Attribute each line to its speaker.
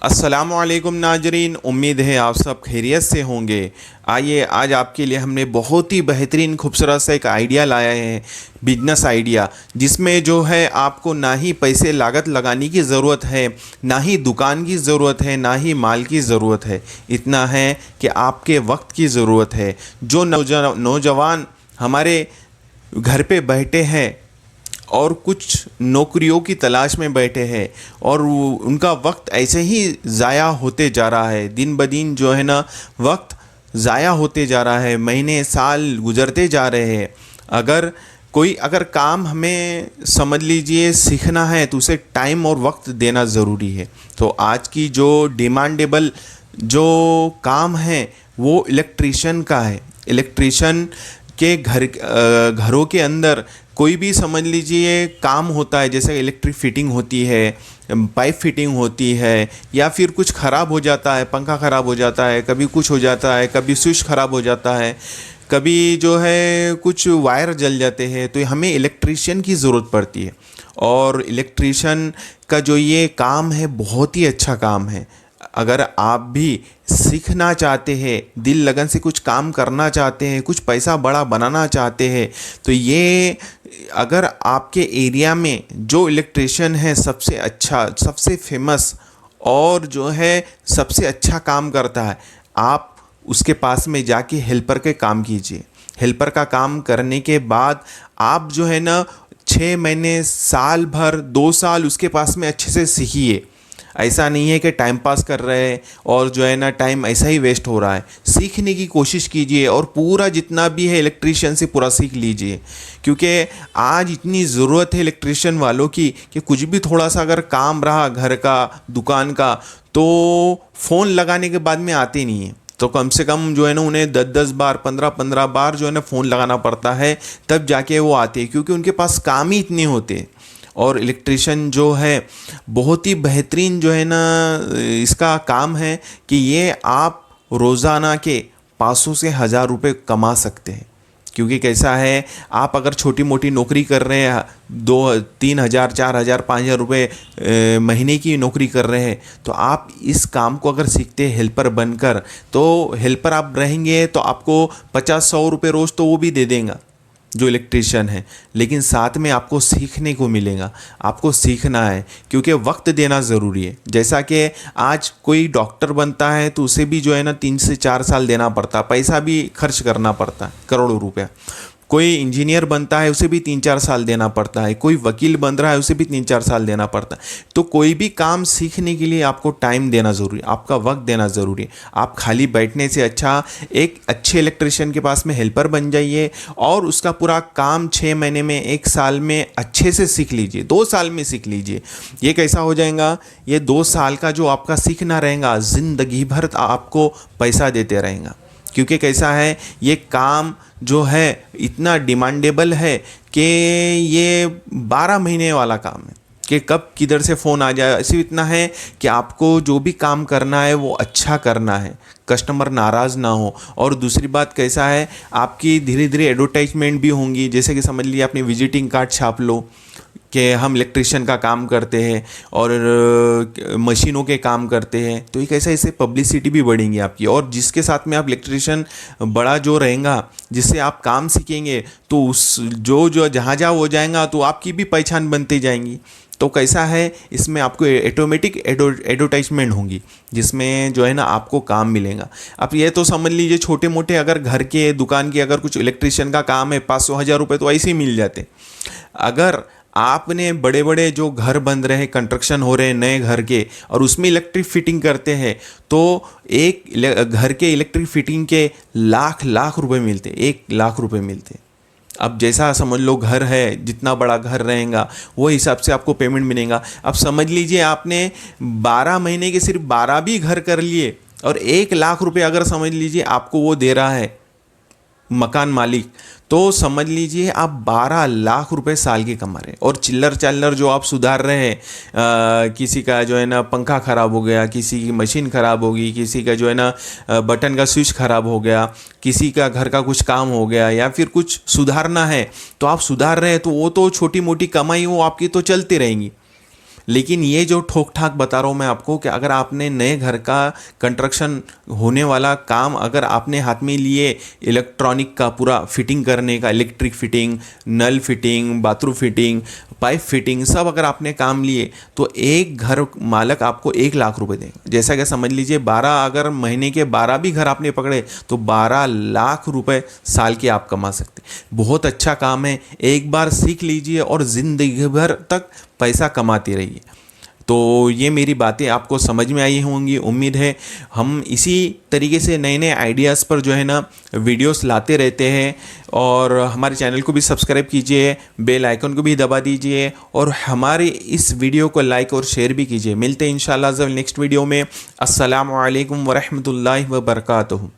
Speaker 1: अस्सलामुअलैकुम नाजरीन, उम्मीद है आप सब खैरियत से होंगे। आइए आज आपके लिए हमने बहुत ही बेहतरीन खूबसूरत सा एक आइडिया लाया है, बिजनेस आइडिया, जिसमें जो है आपको ना ही पैसे लागत लगाने की ज़रूरत है, ना ही दुकान की ज़रूरत है, ना ही माल की ज़रूरत है। इतना है कि आपके वक्त की ज़रूरत है। जो नौजवान हमारे घर पे बैठे हैं और कुछ नौकरियों की तलाश में बैठे हैं और उनका वक्त ऐसे ही ज़ाया होते जा रहा है, दिन ब दिन जो है ना वक्त ज़ाया होते जा रहा है, महीने साल गुजरते जा रहे हैं। अगर काम हमें समझ लीजिए सीखना है तो उसे टाइम और वक्त देना ज़रूरी है। तो आज की जो डिमांडेबल जो काम है वो इलेक्ट्रीशियन का है। इलेक्ट्रीशियन के घरों के अंदर कोई भी समझ लीजिए काम होता है, जैसे इलेक्ट्रिक फिटिंग होती है, पाइप फिटिंग होती है, या फिर कुछ ख़राब हो जाता है, पंखा ख़राब हो जाता है, कभी कुछ हो जाता है, कभी स्विच ख़राब हो जाता है, कभी जो है कुछ वायर जल जाते हैं, तो हमें इलेक्ट्रीशियन की ज़रूरत पड़ती है। और इलेक्ट्रीशियन का जो ये काम है बहुत ही अच्छा काम है। अगर आप भी सीखना चाहते हैं, दिल लगन से कुछ काम करना चाहते हैं, कुछ पैसा बड़ा बनाना चाहते हैं, तो ये अगर आपके एरिया में जो इलेक्ट्रीशियन है सबसे अच्छा, सबसे फेमस और जो है सबसे अच्छा काम करता है, आप उसके पास में जाके हेल्पर के काम कीजिए। हेल्पर का काम करने के बाद आप जो है ना 6 महीने, साल भर, 2 साल उसके पास में अच्छे से सीखिए। ऐसा नहीं है कि टाइम पास कर रहे हैं और जो है ना टाइम ऐसा ही वेस्ट हो रहा है। सीखने की कोशिश कीजिए और पूरा जितना भी है इलेक्ट्रीशियन से पूरा सीख लीजिए, क्योंकि आज इतनी ज़रूरत है इलेक्ट्रीशियन वालों की कि कुछ भी थोड़ा सा अगर काम रहा घर का, दुकान का, तो फ़ोन लगाने के बाद में आते नहीं है। तो कम से कम जो है ना उन्हें 10-10 बार, 15-15 बार जो है ना फ़ोन लगाना पड़ता है, तब जाके वो आते हैं, क्योंकि उनके पास काम ही इतने होते हैं। और इलेक्ट्रीशियन जो है बहुत ही बेहतरीन जो है ना इसका काम है कि ये आप रोज़ाना के 500 से 1000 रुपये कमा सकते हैं। क्योंकि कैसा है, आप अगर छोटी मोटी नौकरी कर रहे हैं, 2-3 हज़ार, 4 हज़ार, 5 हज़ार रुपये महीने की नौकरी कर रहे हैं, तो आप इस काम को अगर सीखते हैं हेल्पर बनकर, तो हेल्पर आप रहेंगे तो आपको 50-100 रुपये रोज़ तो वो भी दे देगा जो इलेक्ट्रीशियन है, लेकिन साथ में आपको सीखने को मिलेगा। आपको सीखना है क्योंकि वक्त देना ज़रूरी है। जैसा कि आज कोई डॉक्टर बनता है तो उसे भी जो है ना 3 से 4 साल देना पड़ता है, पैसा भी खर्च करना पड़ता है, करोड़ों रुपया। कोई इंजीनियर बनता है उसे भी 3-4 साल देना पड़ता है, कोई वकील बन रहा है उसे भी 3-4 साल देना पड़ता है। तो कोई भी काम सीखने के लिए आपको टाइम देना ज़रूरी है, आपका वक्त देना ज़रूरी है। आप खाली बैठने से अच्छा एक अच्छे इलेक्ट्रीशियन के पास में हेल्पर बन जाइए और उसका पूरा काम 6 महीने में, 1 साल में अच्छे से सीख लीजिए, 2 साल में सीख लीजिए। ये कैसा हो जाएगा, ये 2 साल का जो आपका सीखना रहेगा ज़िंदगी भर आपको पैसा देते रहेगा। क्योंकि कैसा है, ये काम जो है इतना डिमांडेबल है कि ये 12 महीने वाला काम है कि कब किधर से फ़ोन आ जाए। सिर्फ इतना है कि आपको जो भी काम करना है वो अच्छा करना है, कस्टमर नाराज़ ना हो। और दूसरी बात कैसा है, आपकी धीरे धीरे एडवर्टाइजमेंट भी होंगी। जैसे कि समझ लीजिए आपने विजिटिंग कार्ड छाप लो कि हम इलेक्ट्रीशियन का काम करते हैं और मशीनों के काम करते हैं, तो एक ऐसा इससे पब्लिसिटी भी बढ़ेंगी आपकी। और जिसके साथ में आप इलेक्ट्रीशियन बड़ा जो रहेगा, जिससे आप काम सीखेंगे, तो उस जो जहाँ जहाँ हो जाएगा तो आपकी भी पहचान बनती जाएंगी। तो कैसा है, इसमें आपको ऑटोमेटिक एडवर्टाइजमेंट होंगी, जिसमें जो है ना आपको काम मिलेगा। अब ये तो समझ लीजिए छोटे मोटे अगर घर के, दुकान के अगर कुछ इलेक्ट्रीशियन का काम है, 500-1000 रुपये तो ऐसे ही मिल जाते। अगर आपने बड़े बड़े जो घर बन रहे हैं, कंस्ट्रक्शन हो रहे हैं नए घर के, और उसमें इलेक्ट्रिक फिटिंग करते हैं, तो एक घर के इलेक्ट्रिक फिटिंग के लाख लाख रुपए मिलते, 1 लाख रुपए मिलते। अब जैसा समझ लो घर है, जितना बड़ा घर रहेगा वो हिसाब से आपको पेमेंट मिलेगा। अब समझ लीजिए आपने 12 महीने के सिर्फ 12 भी घर कर लिए और 1 लाख रुपए अगर समझ लीजिए आपको वो दे रहा है मकान मालिक, तो समझ लीजिए आप 12 लाख रुपए साल के कमा रहे हैं। और चिल्लर चाल्लर जो आप सुधार रहे हैं, किसी का जो है ना पंखा ख़राब हो गया, किसी की मशीन ख़राब होगी, किसी का जो है ना बटन का स्विच ख़राब हो गया, किसी का घर का कुछ काम हो गया, या फिर कुछ सुधारना है तो आप सुधार रहे हैं, तो वो तो छोटी मोटी कमाई वो आपकी तो चलती रहेंगी। लेकिन ये जो ठोक ठाक बता रहा हूँ मैं आपको कि अगर आपने नए घर का कंस्ट्रक्शन होने वाला काम अगर आपने हाथ में लिए, इलेक्ट्रॉनिक का पूरा फिटिंग करने का, इलेक्ट्रिक फिटिंग, नल fitting, bathroom fitting, pipe fitting, सब अगर आपने काम लिए तो एक घर मालक आपको 1 लाख रुपए देंगे। जैसा कि समझ लीजिए 12, अगर महीने के 12 भी घर आपने पकड़े तो 12 लाख रुपए साल के आप कमा सकते। बहुत अच्छा काम है, एक बार सीख लीजिए और ज़िंदगी भर तक पैसा कमाते रहिए। तो ये मेरी बातें आपको समझ में आई होंगी, उम्मीद है। हम इसी तरीके से नए नए आइडियाज़ पर जो है ना वीडियोस लाते रहते हैं। और हमारे चैनल को भी सब्सक्राइब कीजिए, बेल आइकन को भी दबा दीजिए और हमारे इस वीडियो को लाइक और शेयर भी कीजिए। मिलते हैं इंशाल्लाह नेक्स्ट वीडियो में। अस्सलामु अलैकुम वरहमतुल्लाहि वबरकातुहू।